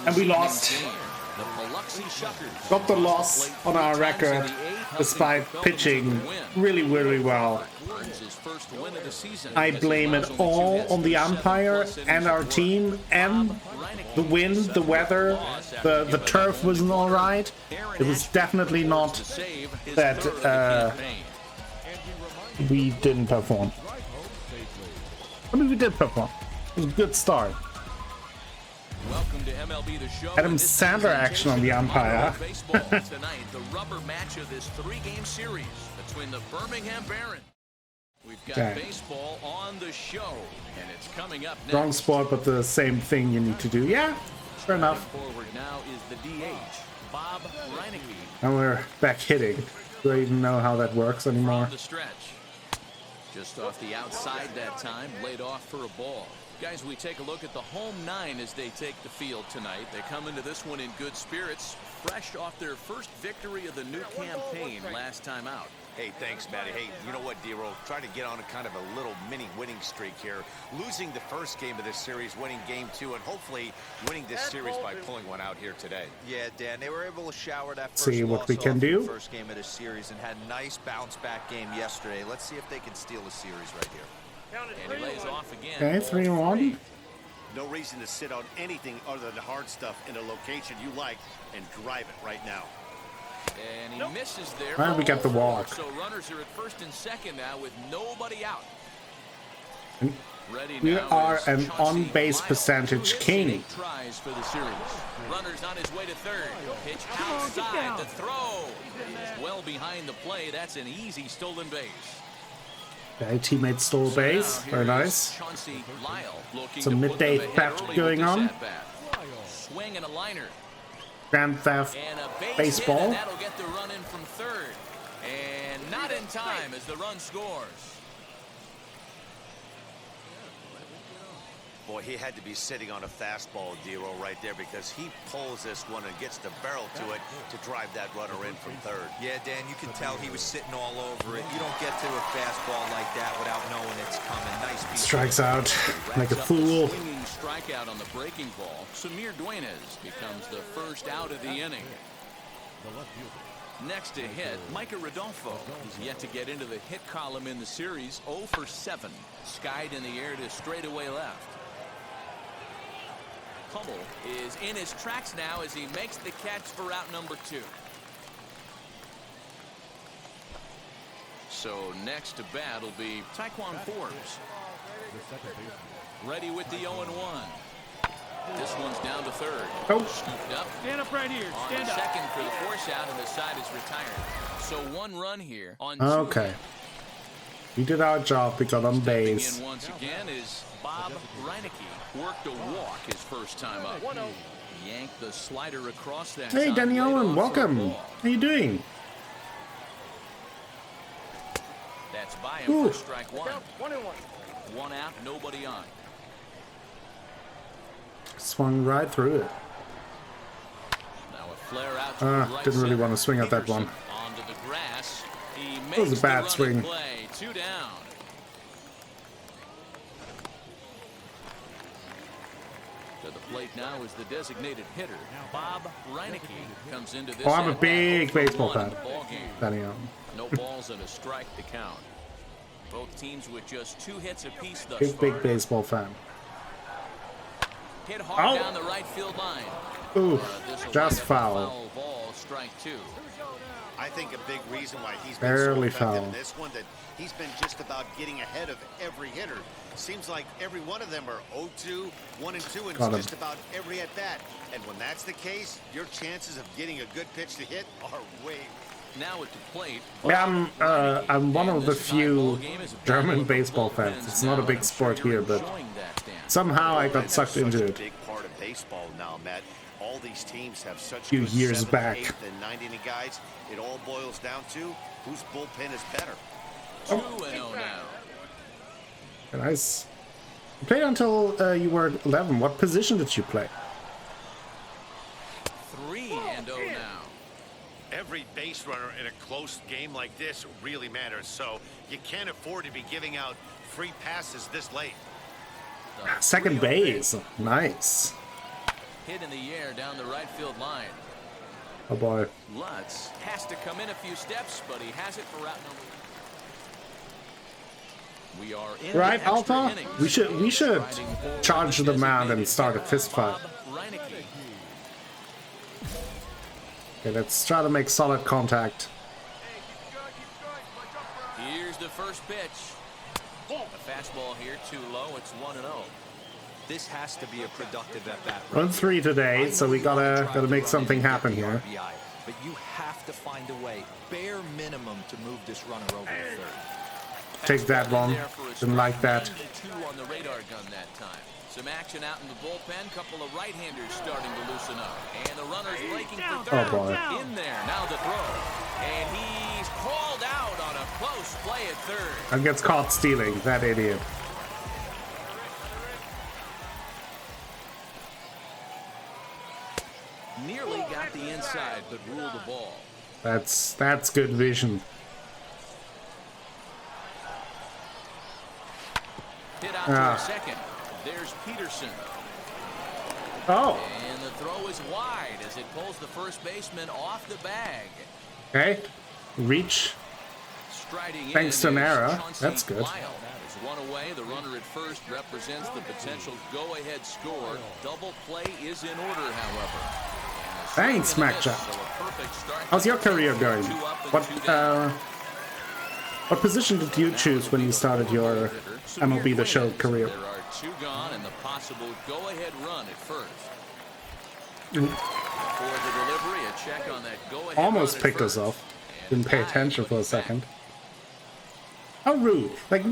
And we lost. Got the loss on our record, despite pitching really, really well. I blame it all on the umpire and our team and the wind, the weather, the turf wasn't all right. It was definitely not that we didn't perform. I mean, we did perform. It was a good start. Welcome to MLB The Show. Adam Sandler action on the umpire. Tonight, the rubber match of this three-game series between the Birmingham Barons. We've got baseball on the show, and it's coming up next. Wrong sport, but the same thing you need to do. Yeah, fair enough. Forward now is the DH, Bob Reineke. And we're back hitting. Do I even know how that works anymore? From the stretch. Just off the outside that time, laid off for a ball. Guys, we take a look at the home nine as they take the field tonight. They come into this one in good spirits, fresh off their first victory of the new campaign last time out. Hey, thanks, Matty. Hey, you know what, D-Roll? Trying to get on a kind of a little mini winning streak here. Losing the first game of this series, winning game two, and hopefully winning this series by pulling one out here today. Yeah, Dan, they were able to shower that first see what we can do. First game of this series and had a nice bounce back game yesterday. Let's see if they can steal the series right here. And he lays off again. Okay, 3-1. No reason to sit on anything other than hard stuff in a location you like and drive it right now. And he misses there. Well, we got the walk. So runners are at first and second now with nobody out. We are an on-base percentage king. Tries for the series. Runners on his way to third. Pitch outside. The throw is well behind the play. That's an easy stolen base. Okay, teammate stole base. Very nice. Some midday theft going on. Swing and a liner. Grand Theft baseball. That'll get the run in from third. And not in time as the run scores. Boy, he had to be sitting on a fastball, D-Roll, right there, because he pulls this one and gets the barrel to it to drive that runner in from third. Yeah, Dan, you can tell he was sitting all over it. You don't get to a fastball like that without knowing it's coming. Nice piece. Strikes out like a fool. Strikeout on the breaking ball. Samir Duenas becomes the first out of the inning. Next to hit, Micah Rodolfo. He's yet to get into the hit column in the series. 0 for 7. Skied in the air to straightaway left. Hummel is in his tracks now as he makes the catch for out number 2. So next to bat will be Taekwon Forbes. Ready with the 0-1. This one's down to third. Oh. Scooped up. Stand up right here. Stand on up. Second for the force out, and the side is retired. So 1 run here on 2. Okay. We did our job. We got on base. In once again is Bob Reineke. Worked a walk his first time up. Yanked the slider across that. Hey, Danny Owen, welcome. How you doing? That's by him for strike 1. 1 out, nobody on. Swung right through it. Now a flare out to the right didn't really center. want to swing at that one. Onto the grass. He That was a makes bad the swing. play. 2 down. To the plate now is the designated hitter, Bob Reineke, comes into this. Oh, I'm a big baseball fan. Danny Owen. No balls and a strike to count. Both teams with just 2 hits apiece thus far. Big baseball fan. Hit hard down the right field line. Ooh, just foul. Ball, strike 2. I think a big reason why he's been Barely so effective foul. in this one, that he's been just about getting ahead of every hitter. Seems like every one of them are 0-2, 1-2, and Got him. just about every at bat. And when that's the case, your chances of getting a good pitch to hit are way. Now at the plate. Yeah, I'm one of the few German baseball fans. It's not a big sport here, but somehow I got sucked into it. Big part of baseball now, Matt. All these teams have such Few good years 7th, back. 8th, and 9th inning guys. It all boils down to whose bullpen is better. 2-0 now. Nice. You played until you were 11. What position did you play? 3-0 now. Every base runner in a close game like this really matters, so you can't afford to be giving out free passes this late. Second base. Nice. Hit in the air down the right field line. Oh boy. Lutz has to come in a few steps, but he has it for route number. We are in Right, the extra Alpha? innings. We should charge the man and start a fist fight. Okay, let's try to make solid contact. Here's the first pitch. A fastball here too low. It's 1-0. This has to be a productive at bat. 1-3 today, so we gotta make something happen here. But you have to find a way, bare minimum, to move this runner over to third. Take that one. Didn't like that. 2 on the radar gun that time. Some action out in the bullpen. Couple of right-handers starting to loosen up. And the runner's breaking for third. Oh boy. In there. Now the throw. And he's called out on a close play at third. And gets caught stealing. That idiot. Nearly got the inside, but ruled the ball. That's good vision. Hit out to second. There's Peterson. Oh. And the throw is wide as it pulls the first baseman off the bag. Okay. Reach. Striding Thanks to an error. That's good. Is one away. The runner at first represents the potential go-ahead score. Double play is in order, however. Thanks, Smackjack. How's your career going? What position did you choose when you started your MLB The Show career? There are 2 gone and the possible go-ahead run at first. For the delivery, a check on that go-ahead. Almost picked us off. Didn't pay attention for a second. How rude! Like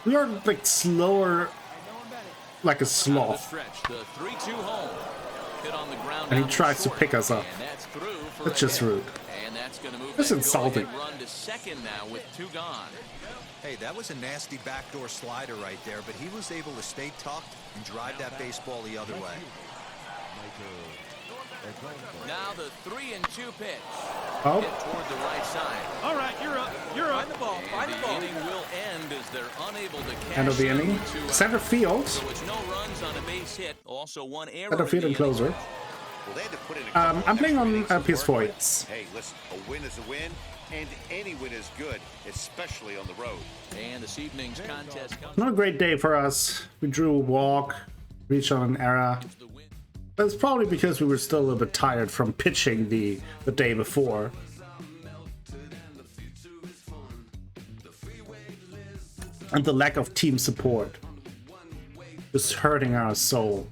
we are like slower, like a sloth. The 3-2 home. Hit on the ground, and he tries to pick us up. That's just rude. And that's going to move. That's insulting. Run to second now with 2 gone. Hey, that was a nasty backdoor slider right there, but he was able to stay tucked and drive that baseball the other way. Now the 3-2 pitch. Oh. Hit toward the right side. All right, you're up. You're up. Find the ball. Find the ball. The inning will end as they're unable to catch. End of the inning. Center field. So it's no runs on a base hit. Also 1 error. Center field and closer. Well, they had to put in a I'm playing on PS4. Yes. Hey, listen, a win is a win, and any win is good, especially on the road. And this evening's contest comes. Not a great day for us. We drew a walk, reached on an error. It's probably because we were still a little bit tired from pitching the day before. And the lack of team support was hurting our soul.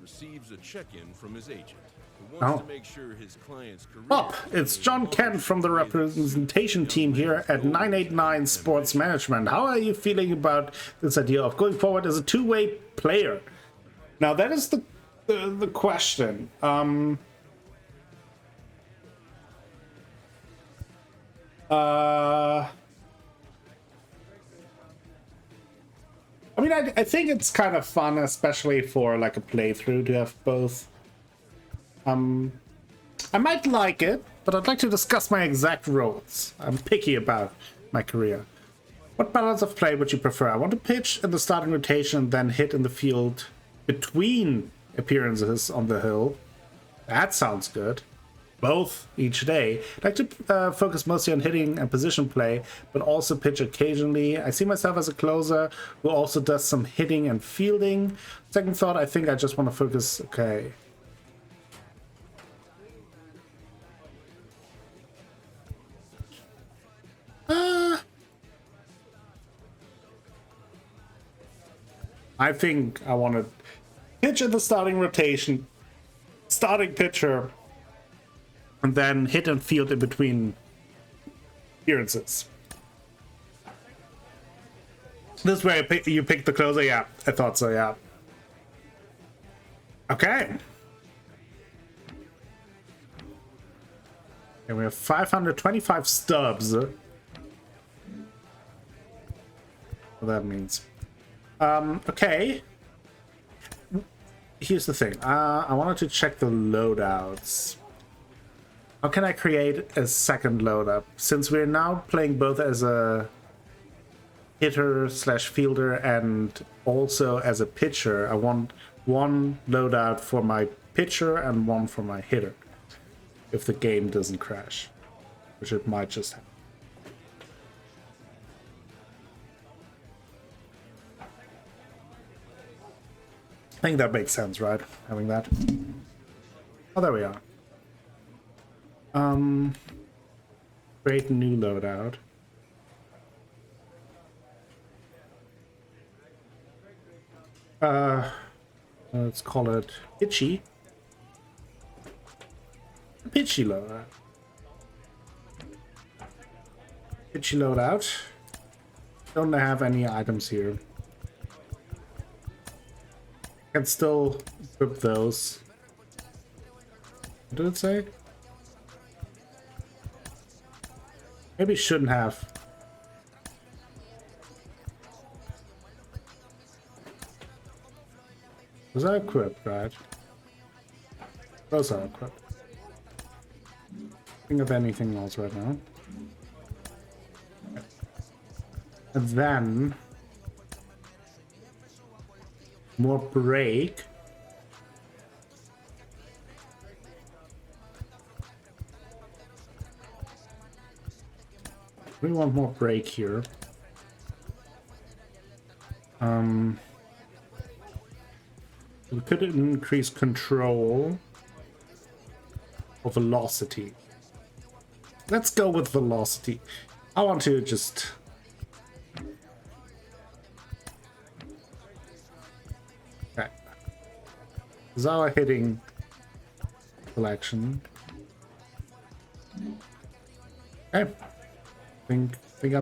Receives a check-in from his agent, who wants to make sure his client's career. Up, it's John Kent from the representation team here at 989 Sports Management. How are you feeling about this idea of going forward as a two-way player? Now that is the question. I mean, I think it's kind of fun, especially for like a playthrough, to have both. I might like it, but I'd like to discuss my exact roles. I'm picky about my career. What balance of play would you prefer? I want to pitch in the starting rotation and then hit in the field between appearances on the hill. That sounds good. Both each day. I'd like to focus mostly on hitting and position play, but also pitch occasionally. I see myself as a closer who also does some hitting and fielding. Second thought, I think I just want to focus. Okay. I think I want to pitch in the starting rotation, starting pitcher, and then hit and field in between appearances. This way you pick the closer? Yeah, I thought so, yeah. Okay. And we have 525 stubs. What that means. Okay. here's the thing. I wanted to check the loadouts. How can I create a second loadout? Since we're now playing both as a hitter slash fielder and also as a pitcher, I want one loadout for my pitcher and one for my hitter. If the game doesn't crash, which it might just happen. I think that makes sense, right? Having that. Oh, there we are. Create a new loadout. Let's call it Pitchy. Pitchy loadout. Pitchy loadout. Don't have any items here. Can still equip those. What did it say? Maybe shouldn't have. Was that equipped, right? Those are equipped. Think of anything else right now. And then more break. We want more break here. We could increase control or velocity. Let's go with velocity. I want to just... Okay. This is our hitting selection. Okay. Think I'm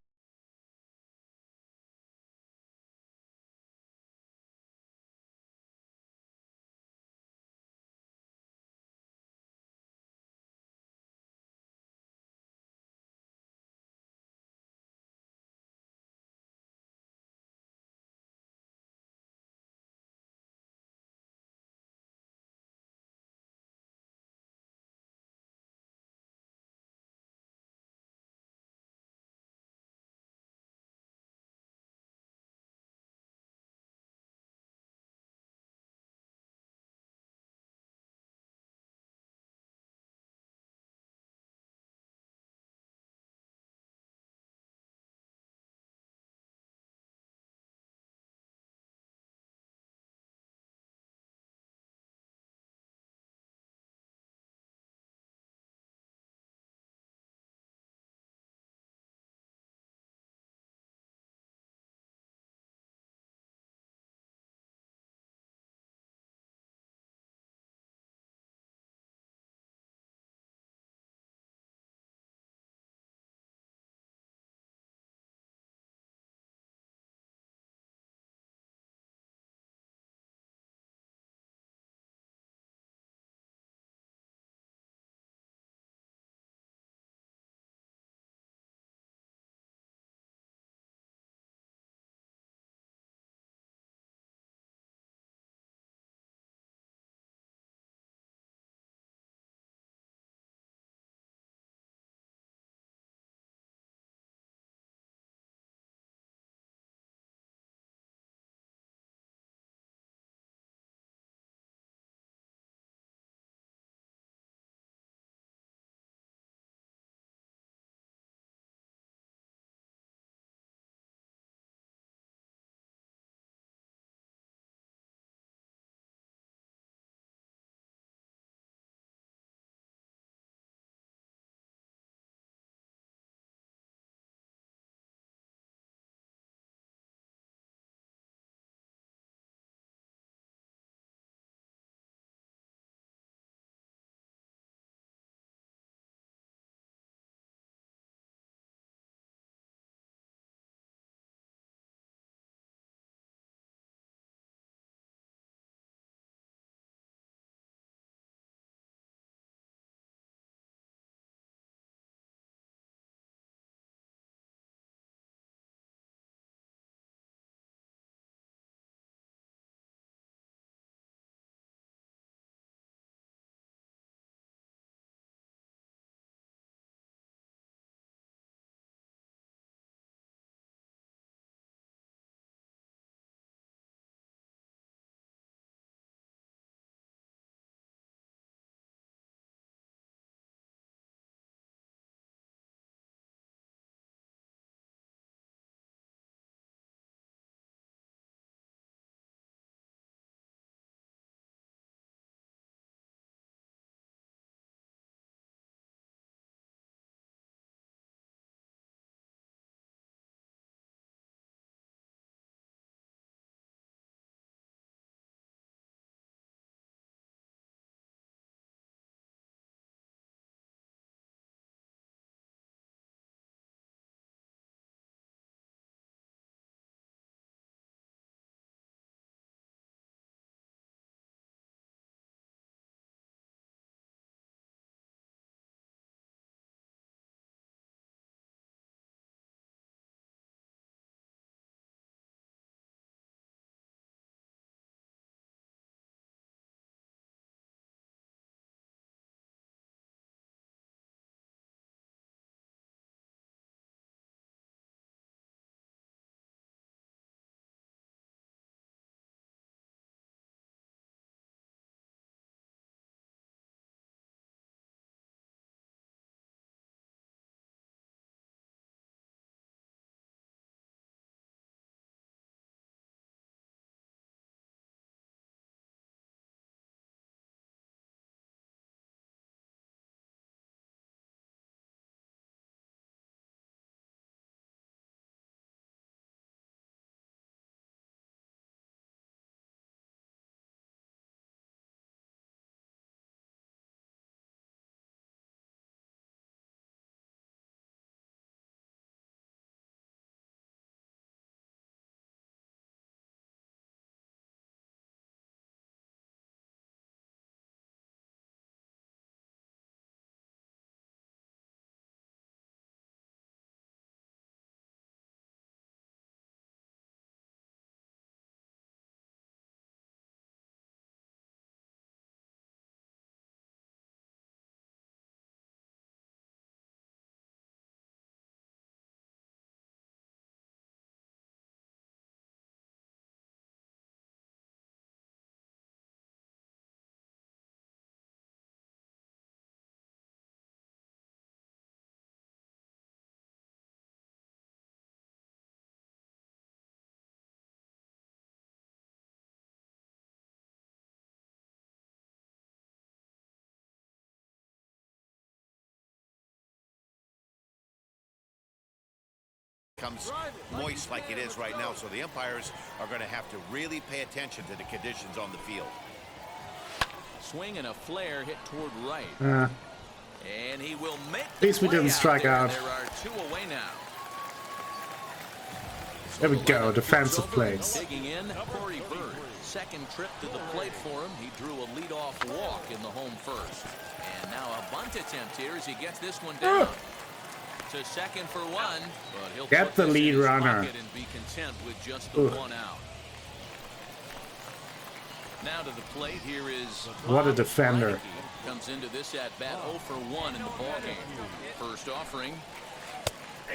becomes moist like it is right now, so the umpires are going to have to really pay attention to the conditions on the field. Swing and a flare hit toward right. And he will make At least we didn't strike out. There are 2 away now. There we go, defensive plays. Digging in, Corey Bird. Second trip to the plate for him. He drew a leadoff walk in the home first. And now a bunt attempt here as he gets this one down. To second for 1, but he'll get the lead runner and be content with just the 1 out. Now to the plate, here is what a defender. Comes into this at bat 0 for 1 in the ball game. First offering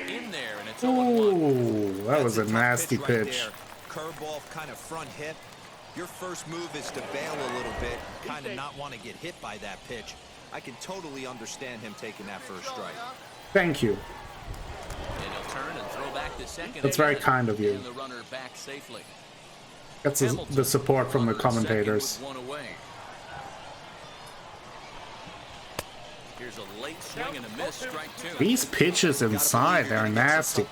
in there, and it's 0-1. Ooh, that was a nasty pitch. Curveball kind of front hit. Your first move is to bail a little bit, kind of not want to get hit by that pitch. I can totally understand him taking that first strike. Thank you. And he'll turn and throw back to second. That's very kind of you. And the runner back safely. That's the support from the commentators. Here's a late swing and a miss, strike 2. These pitches inside, they're nasty.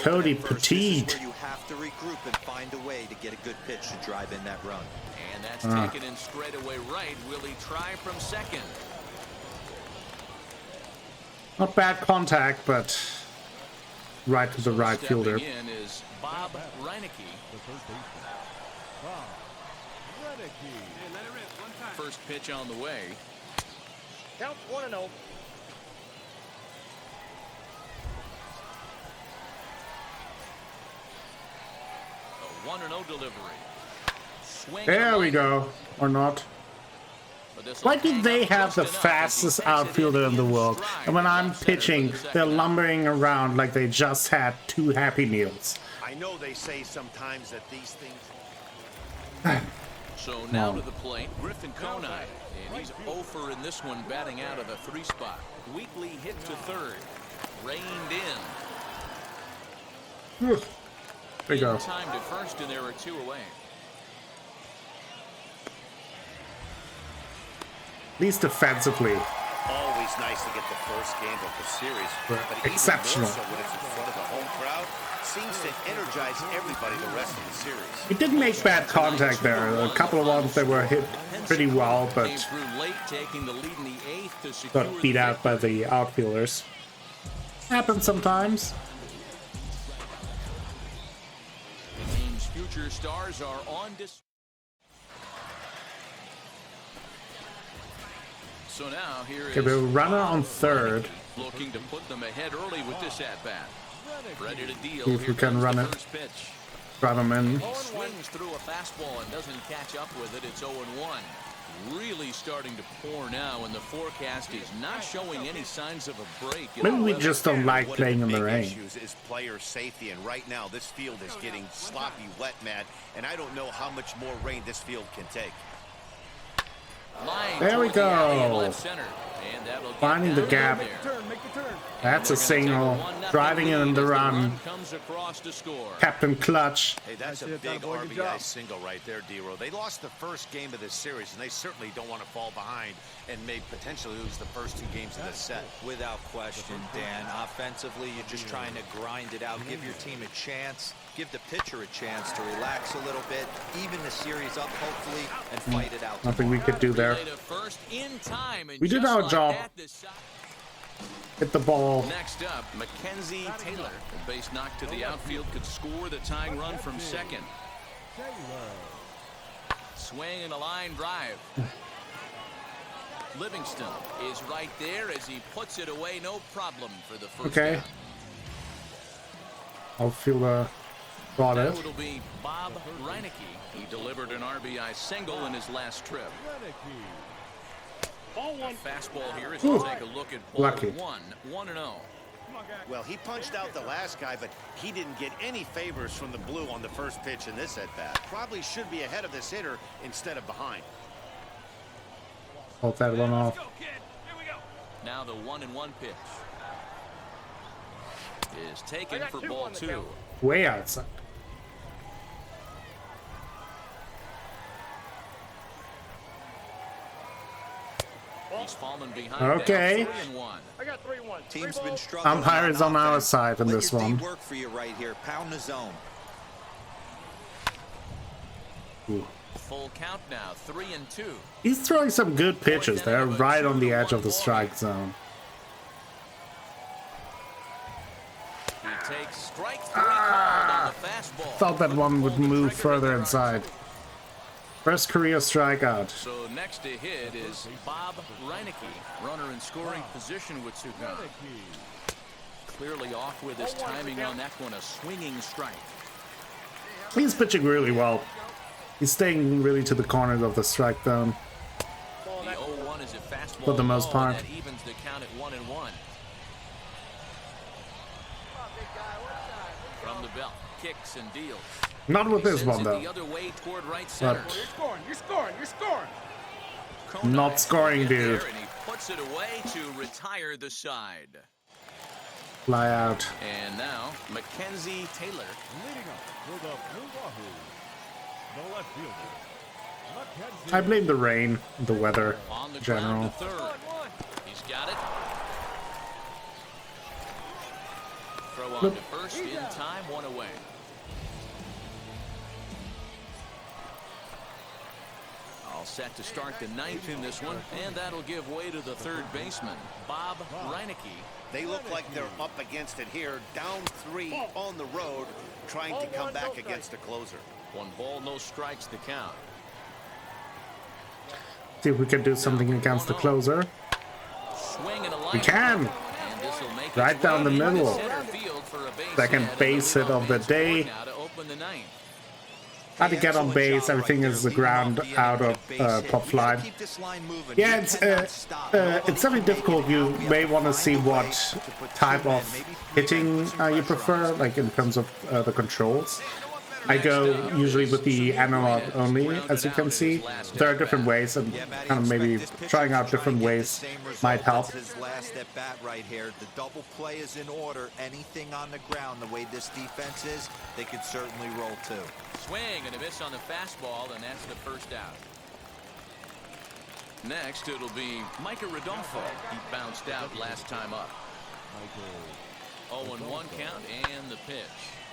Cody Petite. You have to regroup and find a way to get a good pitch to drive in that run. And that's taken in straight away right. Will he try from second? Not bad contact, but right to the right fielder. In is Bob Reinecke. First pitch on the way. Count 1-0. A 1-0 delivery. Swing There we go. Or not. Why do they have the fastest outfielder in the world? And when I'm pitching, they're lumbering around like they just had 2 Happy Meals. I know they say sometimes that these things... So now to the plate, Griffin Conine. And he's 0 for in this one, batting out of the 3 spot. Weekly hit to third. Reined in. There we go. Time to first, and there are 2 away. At least defensively. Always nice to get the first game of the series, but exceptional. Even more so when it's in front of the home crowd, seems to energize everybody the rest of the series. He didn't make bad contact there. A couple of ones that were hit pretty well, but got beat out by the outfielders. Happens sometimes. The team's future stars are on display. So now here is a runner on third. Looking to put them ahead early with this at bat. Ready to deal. See if we can run it. Drive him in. Swings through a fastball and doesn't catch up with it. It's 0-1. Really starting to pour now, and the forecast is not showing any signs of a break. Maybe we just don't like playing in the rain. Issues is player safety, and right now this field is getting sloppy, wet, Matt, and I don't know how much more rain this field can take. There we go. Finding the gap. That's a single. Driving in the run. Captain Clutch. Hey, that's a big RBI single right there, D-Row. They lost the first game of this series, and they certainly don't want to fall behind and may potentially lose the first 2 games of this set. Without question, Dan. Offensively, you're just trying to grind it out, give your team a chance, give the pitcher a chance to relax a little bit, even the series up, hopefully, and fight it out. Nothing we could do there. We did our job. Hit the ball. Next up, Mackenzie Taylor. A base knock to the outfield could score the tying run from second. Swing and a line drive. Livingston is right there as he puts it away. No problem for the first Okay. out. Outfielder brought it. Now it'll be Bob Reinecke. He delivered an RBI single in his last trip. Fastball here as we'll take a look at ball Lucky. 1-0. Well, he punched out the last guy, but he didn't get any favors from the blue on the first pitch in this at-bat. Probably should be ahead of this hitter instead of behind. Hold that one off. Now the 1-1 pitch is taken for ball 2. Way outside. He's fallen behind. Okay. I got 3-1. Team's been struggling. Umpire is on our offense. side in Let this your D one. work for you right here. Pound the zone. Full count now, 3-2. He's throwing some good pitches. They're right on the edge of the strike zone. He takes strike 3 called on the fastball. Thought that one would move further inside. First career strikeout. So next to hit is Bob Reineke, runner in scoring position with two guys. Clearly off with his timing on that one, a swinging strike. He's pitching really well. He's staying really to the corners of the strike zone. The 0-1 is a fastball For the most low, part. and that evens the count at 1-1. From the belt, kicks and deals. Not with this one The though. other way toward right center. But You're scoring. not scoring, dude. And he puts it away to retire the side. Fly out. And now Mackenzie Taylor. Leading up for the Blue Wahoo, the left fielder, Mackenzie. I blame the rain, the weather, On the in general. ground to third. He's got it. Throw on to first in time, one away. All set to start the ninth in this one, and that'll give way to the third baseman, Bob Reineke. They look like they're up against it here, down 3 on the road, trying to come back against the closer. 1 ball, no strikes to count. See if we can do something against the closer. Swing and a line. We can! And this'll make its Right down the way into middle. center field for a base Second hit, and base the hit of the leadoff day. now to open the ninth. How to get on base, everything is the ground out of pop fly. Yeah, it's definitely difficult. You may want to see what type of hitting you prefer, like in terms of the controls. I go usually with the analog only, as you can see. There are different ways, and kind of maybe trying out different ways might help. His last at bat right here. The double play is in order. Anything on the ground, the way this defense is, they could certainly roll too. Swing and a miss on the fastball, and that's the first out. Next, it'll be Micah Rodolfo. He bounced out last time up. 0-1 count and the pitch.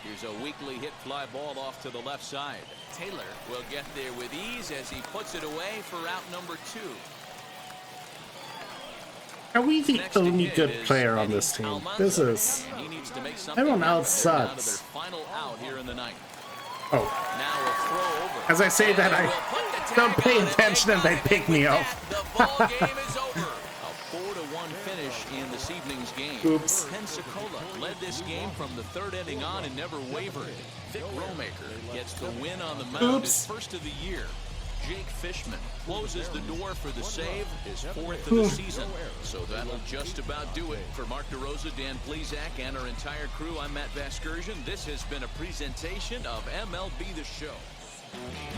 Here's a weakly hit fly ball off to the left side. Taylor will get there with ease as he puts it away for out number 2. Are we the only good player on this team? This is... Everyone else sucks. Final out here in the ninth. Oh. Now a throw over. As I say that, I don't pay attention and they pick me up. The ball game is over. A 4-1 finish in this evening's game. Oops. Pensacola led this game from the third inning on and never wavered. Vic Romaker gets the win on the mound, his first of the year. Jake Fishman closes the door for the save, his 4th of the season. So that'll just about do it. For Mark DeRosa, Dan Plesac, and our entire crew, I'm Matt Vasgersian. This has been a presentation of MLB The Show.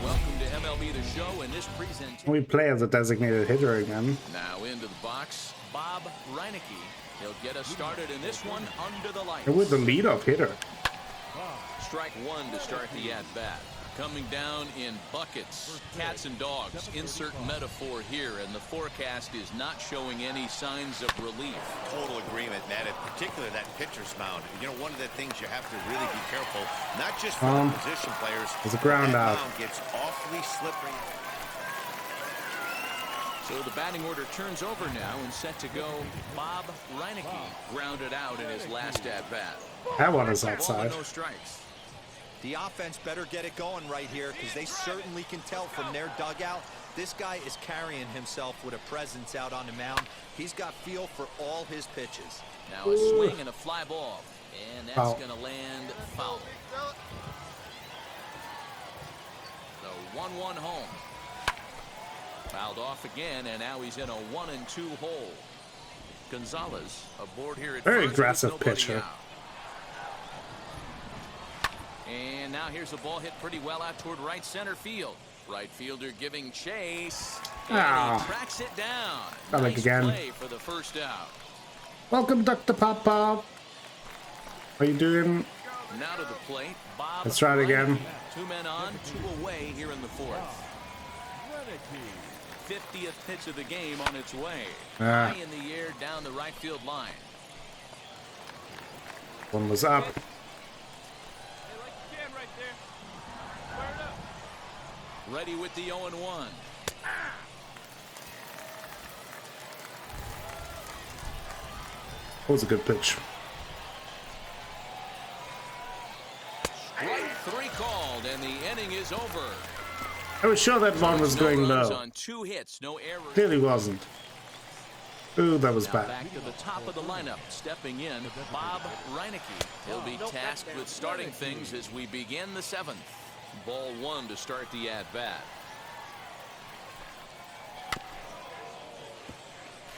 Welcome to MLB The Show, and this presentation... We play as a designated hitter again. Now into the box, Bob Reineke. He'll get us started in this one under the lights. And with the leadoff hitter. Strike 1 to start the at-bat. Coming down in buckets, cats and dogs. Insert metaphor here, and the forecast is not showing any signs of relief. Total agreement, Matt. In particular, that pitcher's mound. You know, one of the things you have to really be careful, not just for the position players. There's a ground that out. mound gets awfully slippery. So the batting order turns over now and set to go. Bob Reineke grounded out in his last at-bat. That one is Ball outside. and no strikes. The offense better get it going right here because they certainly can tell from their dugout. This guy is carrying himself with a presence out on the mound. He's got feel for all his pitches. Now a swing and a fly ball. And that's Foul. going to land foul. The 1-1 home. Fouled off again, and now he's in a 1-2 hole. Gonzalez aboard here at Very first, aggressive with nobody pitcher. out. And now here's a ball hit pretty well out toward right center field. Right fielder giving chase. And he tracks it down. Nice again. play for the first out. Welcome, Dr. Papa. How you doing? Now to the plate, Bob. Let's try it again. 2 men on, 2 away here in the 4th. 50th pitch of the game on its way. High in the air down the right field line. One was up. Ready with the 0-1. That was a good pitch. Strike 3 called, and the inning is over. I was sure that one was going low. On 2 hits, no errors. Clearly wasn't. Ooh, that was bad. Back to the top of the lineup, stepping in, Bob Reinecke. He'll be tasked with starting things as we begin the 7th. Ball 1 to start the at-bat.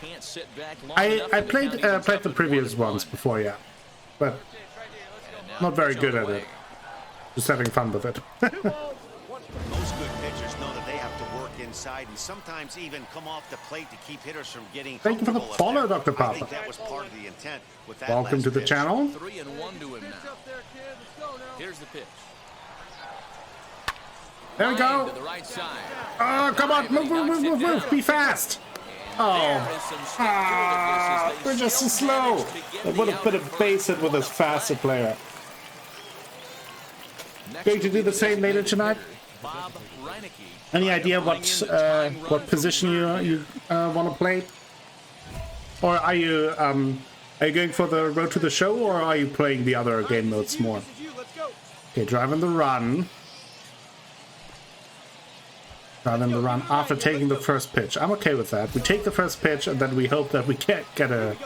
Can't sit back long enough. I played the previous ones before, yeah, but not very good at it. Just having fun with it. Most good pitchers know that they have to work inside and sometimes even come off the plate to keep hitters from getting. Thank you for the follow, Dr. Papa. I think that was part of the intent with that. Welcome to the channel. 3-1 to him now. Here's the pitch. There we go. To the right side. Oh, come on, move, be fast. Oh, we're just so slow. I would have put a base hit with this faster player. Going to do the same later tonight? Any idea what position you want to play? Or are you going for the road to the show, or are you playing the other game modes more? Okay, driving the run. Rather than the run after taking the first pitch. I'm okay with that. We take the first pitch and then we hope that we get a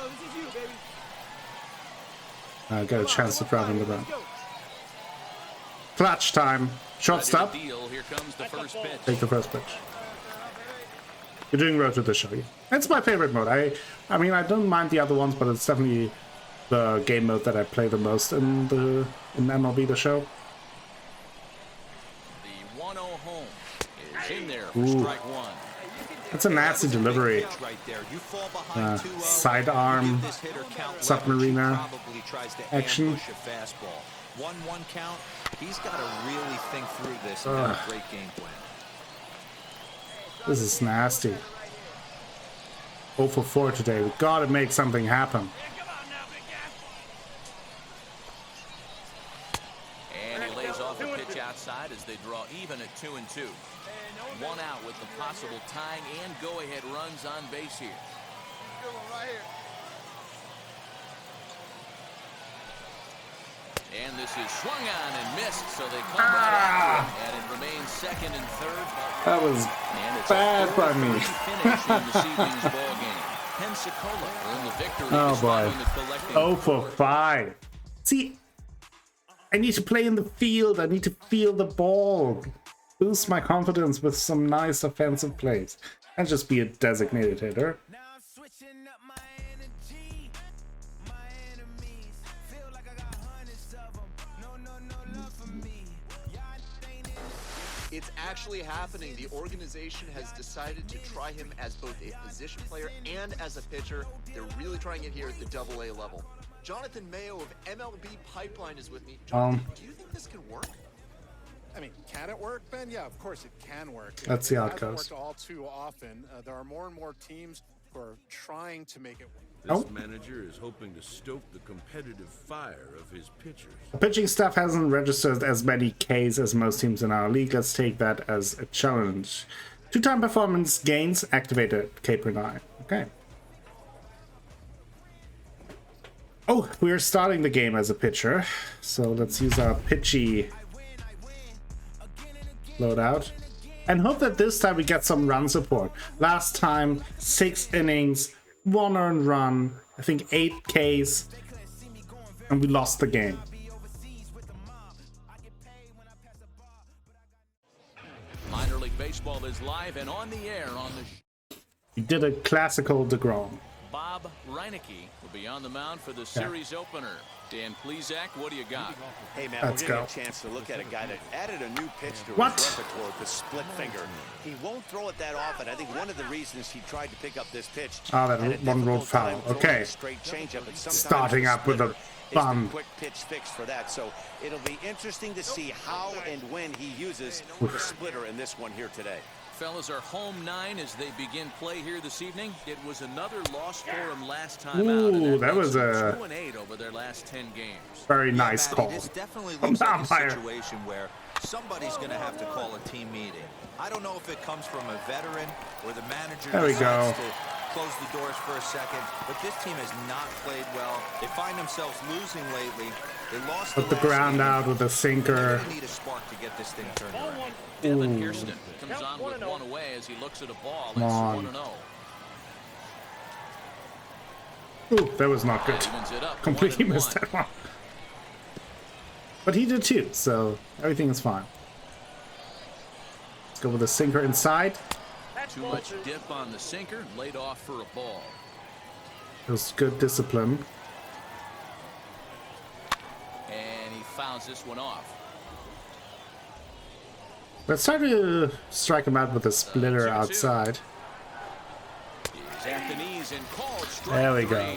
chance to drive in the run. Clutch time. Shortstop. Take the first pitch. You're doing road to the show. That's my favorite mode. I mean, I don't mind the other ones, but it's definitely the game mode that I play the most in MLB The Show. The 1-0 home. In there for Ooh. strike 1. That's a nasty delivery. Sidearm, submariner action. 1-1 count. He's got to really think through this and have a great game plan. This is nasty. 0 for 4 today. We gotta make something happen. And he lays off a pitch outside as they draw even at 2-2. 1 out with the possible tying and go-ahead runs on base here. And this is swung on and missed, so they come right after it, and it remains second and third. That was bad by me. Finish in this evening's ball game. Pensacola earned the victory. Oh boy. 0 for 5. See, I need to play in the field. I need to feel the ball. Boost my confidence with some nice offensive plays. And just be a designated hitter. It's actually happening. The organization has decided to try him as both a position player and as a pitcher. They're really trying it here at the AA level. Jonathan Mayo of MLB Pipeline is with me. Jonathan, do you think this can work? I mean, can it work, Ben? Yeah, of course it can work. Let's see how it hasn't goes. worked all too often. There are more and more teams who are trying to make it work. This manager is hoping to stoke the competitive fire of his pitchers. The pitching staff hasn't registered as many Ks as most teams in our league. Let's take that as a challenge. 2-time performance gains activated. K per 9. Okay. Oh, we're starting the game as a pitcher. So let's use our pitchy loadout. And hope that this time we get some run support. Last time, 6 innings, 1 earned run, I think 8 Ks, and we lost the game. Minor League Baseball is live and on the air on the We did a classical DeGrom. Bob Reinecke will be on the mound for the series opener. Dan Plesac, what do you got? Hey, man, Let's we're go. getting a chance to look at a guy that added a new pitch to What? his repertoire with the split finger. He won't throw it that often. I think one of the reasons he tried to pick up this pitch. Ah, that had a one rolled difficult foul. time throwing Okay. a straight changeup, but sometimes Starting up with a splitter is the bum. quick pitch fix for that. So it'll be interesting to see how and when he uses the splitter in this one here today. fellas, our home 9 as they begin play here this evening. It was another loss for them last time out. Ooh, that was a 2-8 over their last 10 games. very Yeah, nice Matty, call. this definitely From looks the like a umpire. situation where somebody's going to have to call a team meeting. I don't know if it comes from a veteran or the manager There we decides go. to close the doors for a second, but this team has not played well. They find themselves losing lately. They lost Put the last ground game. out with a They sinker. really need a spark to get this thing turned around. Devin Hairston comes on with one away as he looks at a ball. Come It's on. 1-0. Ooh, that was not good. Evens it up, Completely 1-1. missed that one. But he did too, so everything is fine. Let's go with a sinker inside. Too much dip on the sinker, laid off for a ball. It was good discipline. And he fouls this one off. Let's try to strike him out with a splitter 2-2. outside. He's at the knees and called strike There we 3. go.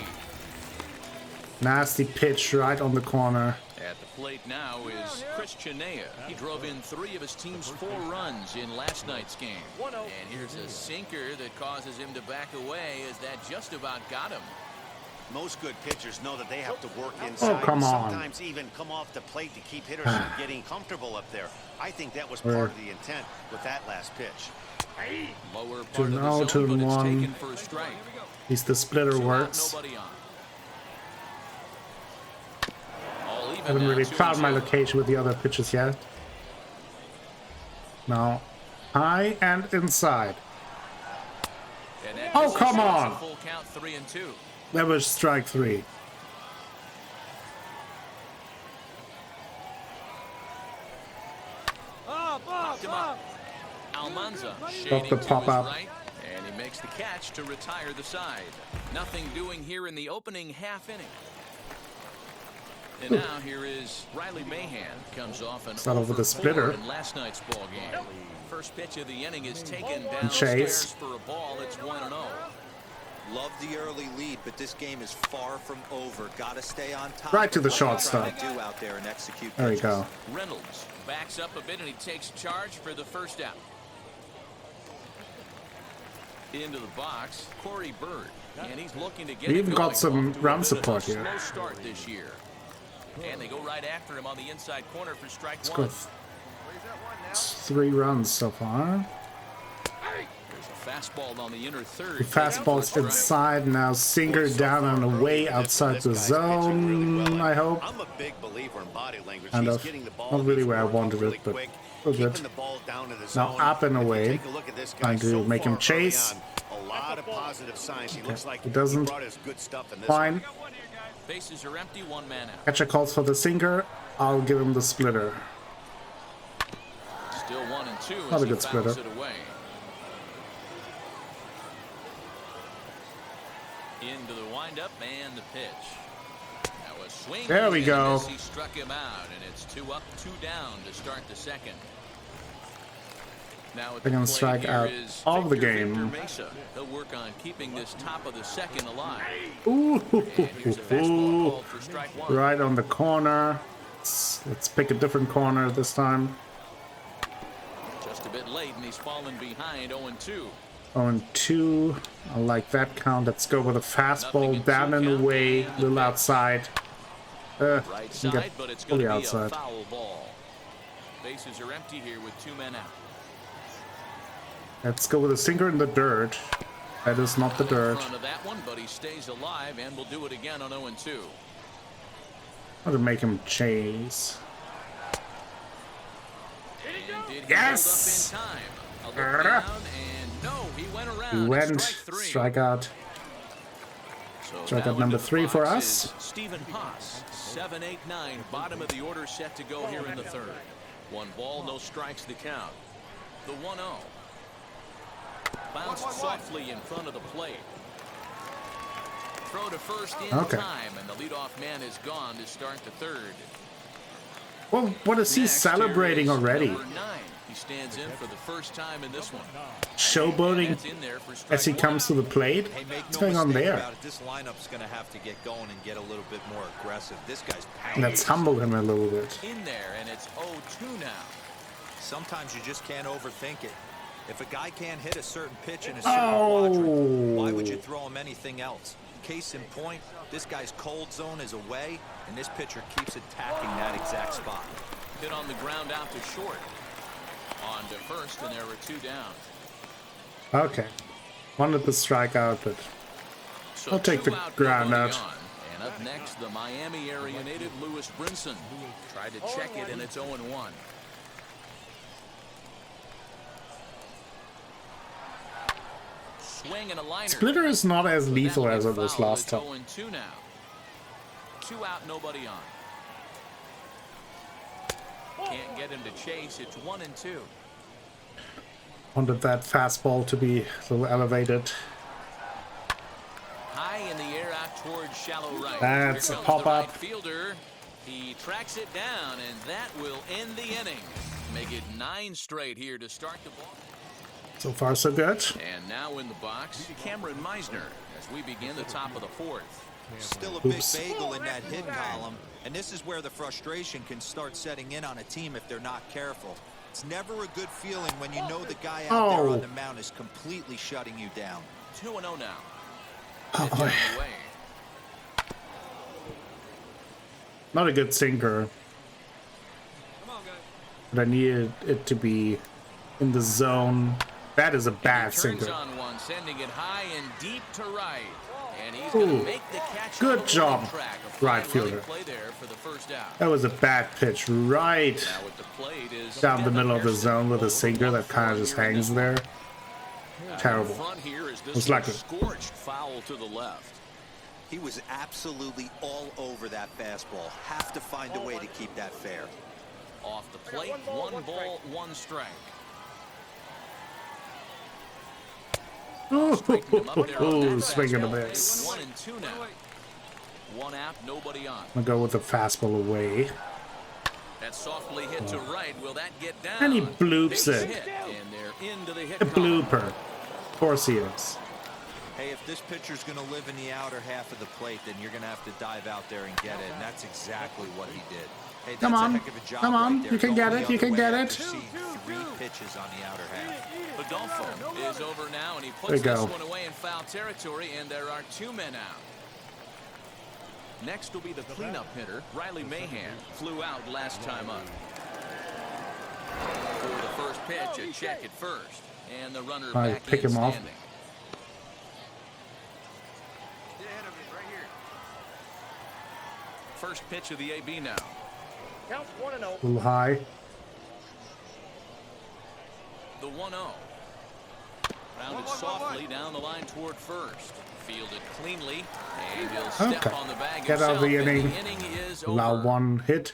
Nasty pitch right on the corner. At the plate now is Chris Chinea. He drove in 3 of his team's 4 runs in last night's game. And here's a sinker that causes him to back away as that just about got him. Most good pitchers know that they have to work inside. come on. Sometimes even come off the plate to keep hitters from getting comfortable up there. I think that was part of the intent with that last pitch. Lower part 2-0, of the zone, but it's 2-1. taken for a strike. At least the splitter 2 out, works. nobody on. All even I haven't now, really 2-2. found my location with the other pitches yet. Now, high and inside. And that Oh, misses, come so it's a on. Full count, 3-2. That was strike 3. Popped him up. Almanza Stop shading the to pop his up. right, and he makes the catch to retire the side. Nothing doing here in the opening half inning. And now here is Riley Mahan. Comes off an Start over the 0 for 4 splitter. in last night's ball game. First pitch of the inning is taken Chase. downstairs for a ball. It's 1-0. Love the early lead, but this game is far from over. Got to stay on top. Right to the of what you're shortstop. trying to do out there and execute There we pitches. go. Reynolds backs up a bit and he takes charge for the first out. Into the box, Corey Bird, and he's looking to get We it even going. got some Off to a run bit of a support here. Slow start this year, and they go right after him on the inside corner for strike Let's 1. go with 3 runs so far. There's a fastball on the inner third. The fastball's inside now. Sinker down and away outside the zone, I hope. I'm a big believer in body language. Kind He's of. getting the ball Not really in where I forward wanted really it, but quick, we're keeping good. the ball down to the Now zone. up and If you away. take a look at this guy Trying to so make him far early chase. on, a lot of positive signs. He looks like It doesn't. he brought us good stuff in this Fine. one. Bases are empty, 1 man out. Catcher calls for the sinker. I'll give him the splitter. Still 1-2 Not as a he good fouls splitter. it away. Into the windup and the pitch. Now a swing. There we and a go. miss. He struck him out, and it's 2 up, 2 down to start the second. Now at the They're gonna plate strike here out is all of the Victor game. Mesa. He'll work on keeping this top of the second alive. Ooh, And here's a fastball called for strike 1. right on the corner. Let's pick a different corner this time. Just a bit late, and he's fallen behind 0-2. 0-2. I like that count. Let's go with a fastball Nothing in down 2 and count away, and the little pitch. outside. Right can side, get but it's going fully to be outside. a foul ball. Bases are empty here with 2 men out. Let's go with a sinker in the dirt. That is not the In dirt. front of that one, but he stays alive and will do it again on 0-2. How to make him chase. And did he Yes! hold up in time? A look down, and no, he went around. He and went. strike 3. Strikeout. So Strikeout now number into the 3 for box us. is Stephen Haas, 7, 8, 9, bottom of the order set to go here in the third. 1 ball, no strikes the count. The 1-0. Bounced softly in front of the plate. Throw to first in Okay. time, and the leadoff man is gone to start the third. Well, what is he Next, celebrating here is already? number 9. He stands in for the first time in this one. Showboating That's in there for strike as he 1. comes to the plate? Hey, make What's no going on mistake there? about it. This lineup's going to have to get going and get a little bit more aggressive. This guy's Let's humble him a little bit. In there, and it's 0-2 now. Sometimes you just can't overthink it. If a guy can't hit a certain pitch in a certain quadrant, why would you throw him anything else? Case in point, this guy's cold zone is away, and this pitcher keeps attacking that exact spot. Hit on the ground out to short. On to first, and there were 2 down. Okay. Wanted the strikeout, but So I'll take the 2 out, ground nobody out. on. And up next, the Miami area native Lewis Brinson. Tried to check it, and it's 0-1. Swing and a liner. Splitter is not as lethal as it was last time. 0-2 now. 2 out, nobody on. Can't get him to chase. It's 1-2. Wanted that fastball to be a little elevated. High in the air out towards shallow right. That's Here a comes pop the right up. fielder. He tracks it down, and that will end the inning. Make it 9 straight here to start the ball. So far, so good. And now in the box, Cameron Meisner as we begin the top of the 4th. Still a big Oops. bagel in that hit column, and this is where the frustration can start setting in on a team if they're not careful. It's never a good feeling when you know the guy out there on the mound is completely shutting you down. 2-0 now. Oh, Hit boy. down the way. Not a good sinker. But I needed it to be in the zone. That is a bad He turns sinker. on one, sending it high and deep to right. And he's Ooh. going to make the catch. Good on the job, running track. A right fine running fielder. Play there for the first out. That was a bad pitch right Now at the plate is down the Devin middle of the Hairston. zone with a sinker that kind of just hangs there. Terrible. Front here is this Most likely. scorched foul to the left. He was absolutely all over that fastball. Have to find a way to keep that fair. Off the plate, 1 ball, 1 strike. Ooh, Striking him up there on that swing and a fastball. miss. It's 1-2 now. 1 out, nobody on. I'll go with the fastball away. That softly hit to right. Will that get down? And he bloops Base it. hit, and they're into the hit A column. blooper. Of course he is. Hey, if this pitcher's going to live in the outer half of the plate, then you're going to have to dive out there and get it, and that's exactly what he did. Hey, that's Come on. a heck of a job Come on. right there. You can Going get the it. You other can way get after it. seeing 3 pitches on the outer half. Adolfo is over now, and he There you puts this go. one away in foul territory, and there are 2 men out. Next will be the cleanup hitter, Riley Mahan. Flew out last time up. For the first pitch, a check at first. And the runner I back pick in him off. standing. First pitch of the AB now. Counts 1-0. A little high. The 1-0. Rounded softly down the line toward first. Fielded cleanly, and he'll step Okay. on the bag Get out of the himself, and inning. the inning is Allow over. 1 hit.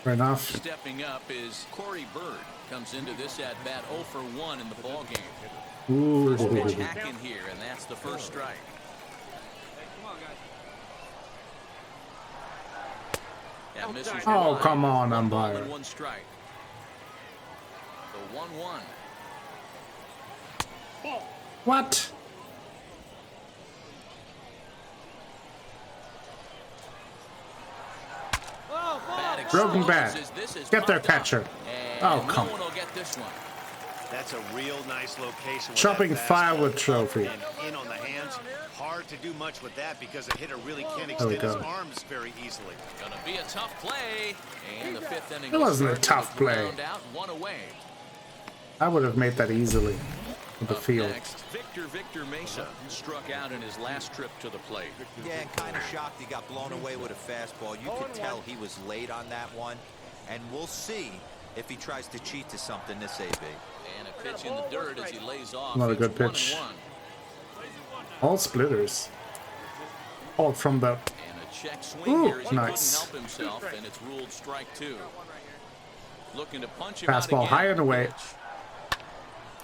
Fair enough. Stepping up is Corey Bird. Comes into this at bat 0 for 1 in the ball game. Ooh. First pitch hack in here, and that's the first strike. That misses Oh, wide. come on, 1 ball umpire. and 1 strike. The 1-1. What? Bat Broken explodes bat. as this is Get their popped up. catcher. And Oh, no come one will get this one. That's a real nice location. with Chopping that fastball firewood up trophy. and in on the hands. Hard to do much with that because a hitter really can't There we extend his go. arms very easily. Gonna be a tough play. And the 5th inning. It wasn't a will start tough with the play. ground out, 1 away. I would have made that easily with the Up field. next, Victor Mesa struck out in his last trip to the plate. Yeah, and kind of shocked he got blown away with a fastball. You could tell he was late on that one, and we'll see if he tries to cheat to something this AB. And a pitch in the dirt as he lays off. Not a It's good 1-1. pitch. All splitters. All from the... And a check swing Ooh, here as he nice. couldn't help himself, and it's ruled strike 2. Looking to punch him out Fastball again. high and away. Pitch.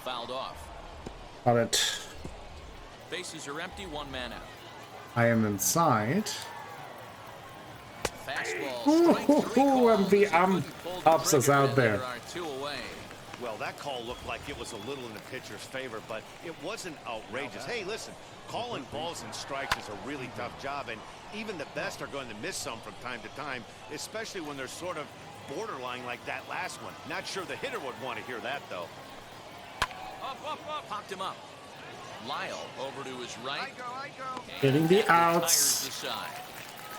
Fouled off. Got it. Bases are empty, 1 man out. I am inside. Fastball, Ooh, strike 3 and called the as he couldn't pull the helps us trigger, out and there. There are 2 away. Well, that call looked like it was a little in the pitcher's favor, but it wasn't outrageous. Hey, listen, calling balls and strikes is a really tough job, and even the best are going to miss some from time to time, especially when they're sort of borderline like that last one. Not sure the hitter would want to hear that, though. Popped him up. Lyle over to his right. Getting the And retires outs. the side.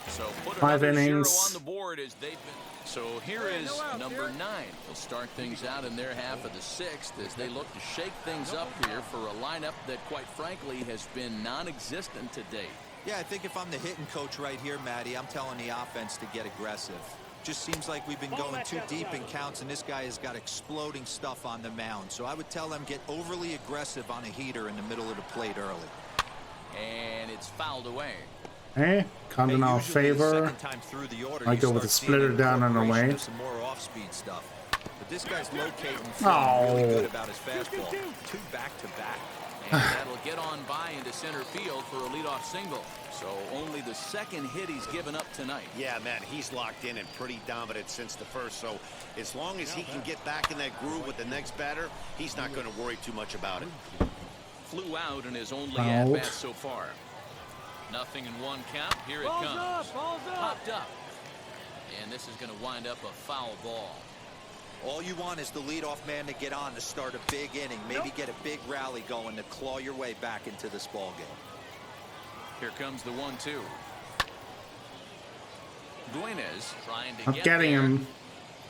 So put 5 another innings. 0 on the board as they've been. So here is number 9. They'll start things out in their half of the 6th as they look to shake things up here for a lineup that, quite frankly, has been non-existent to date. Yeah, I think if I'm the hitting coach right here, Matty, I'm telling the offense to get aggressive. Just seems like we've been going too deep in counts, and this guy has got exploding stuff on the mound. So I would tell them get overly aggressive on a heater in the middle of the plate early. And it's fouled away. Hey, count in our favor. I go with a splitter down and away. Some more off-speed stuff. But this guy's locating really good about his fastball. 2 back-to-back. And that'll get on by into center field for a leadoff single. So only the second hit he's given up tonight. Yeah, Matt, he's locked in and pretty dominant since the first. So as long as he can get back in that groove with the next batter, he's not going to worry too much about it. Flew out in his only at-bat so far. Nothing in 1 count. Here it comes. Popped up. And this is going to wind up a foul ball. All you want is the leadoff man to get on to start a big inning. Maybe get a big rally going to claw your way back into this ball game. Here comes the 1-2. Duenas trying to I'm getting him.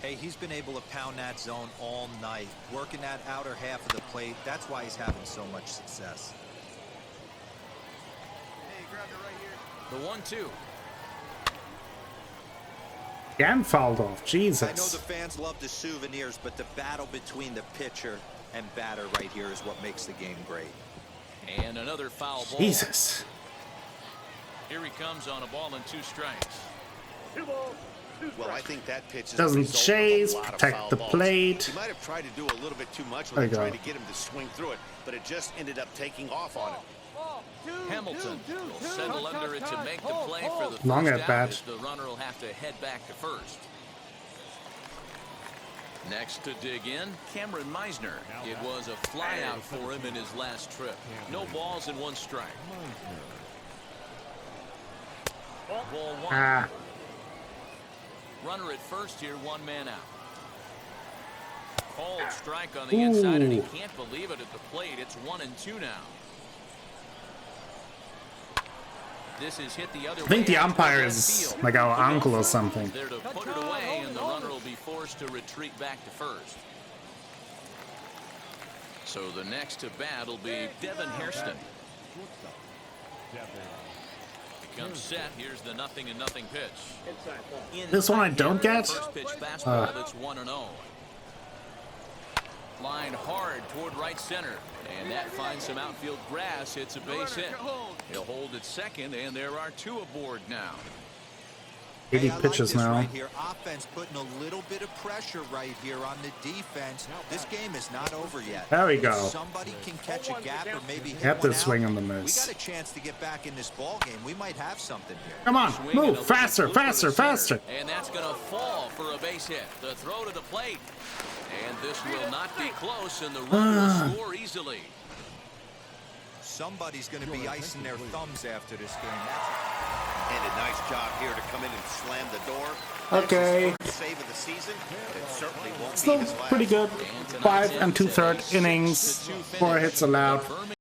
Hey, he's been able to pound that zone all night, working that outer half of the plate. That's why he's having so much success. The 1-2. Again fouled off. I know Jesus. the fans love the souvenirs, but the battle between the pitcher and batter right here is what makes the game great. And another foul ball. Jesus. Here he comes on a ball and 2 strikes. Well, I think that pitch is Doesn't chase, protect the plate. He might have tried to do a little bit too much There with you trying go. to get him to swing through it, but it just ended up taking off on him. Hamilton will settle under it to make the play for the Long first at out bat. as the runner will have to head back to first. Next to dig in, Cameron Meisner. It was a flyout for him in his last trip. No balls and 1 strike. Ball 1. Ah. Runner at first here, 1 man out. Called strike on the inside, and he can't believe it at the plate. It's 1-2 now. This is hit the other way. I think the out umpire towards is left field. like our The uncle or golfer something. is there to put it away, and the runner will be forced to retreat back to first. So the next to bat will be Devin Hairston. He comes set. Here's the 0-0 pitch. This one I don't get? First pitch fastball that's 1-0. Line hard toward right center, and that finds some outfield grass. It's a base hit. He'll hold at second, and there are 2 aboard now. 80 I like pitches this now. right here. Offense putting a little bit of pressure right here on the defense. This game is not over yet. There we go. If somebody can catch a gap or maybe hit Get one the swing out, on the we miss. got a chance to get back in this ball game. We might have something here. Come on, Swing and a move little faster, loop to the faster, center, faster. And that's going to fall for a base hit. The throw to the plate. And this will not be close, and the run will score easily. Somebody's going to be icing their thumbs after this game. And a nice job here to come in and slam the door. Okay. That's his first save of the season, but it certainly won't be Still his last. pretty good. 5 2/3 innings, 4 hits allowed.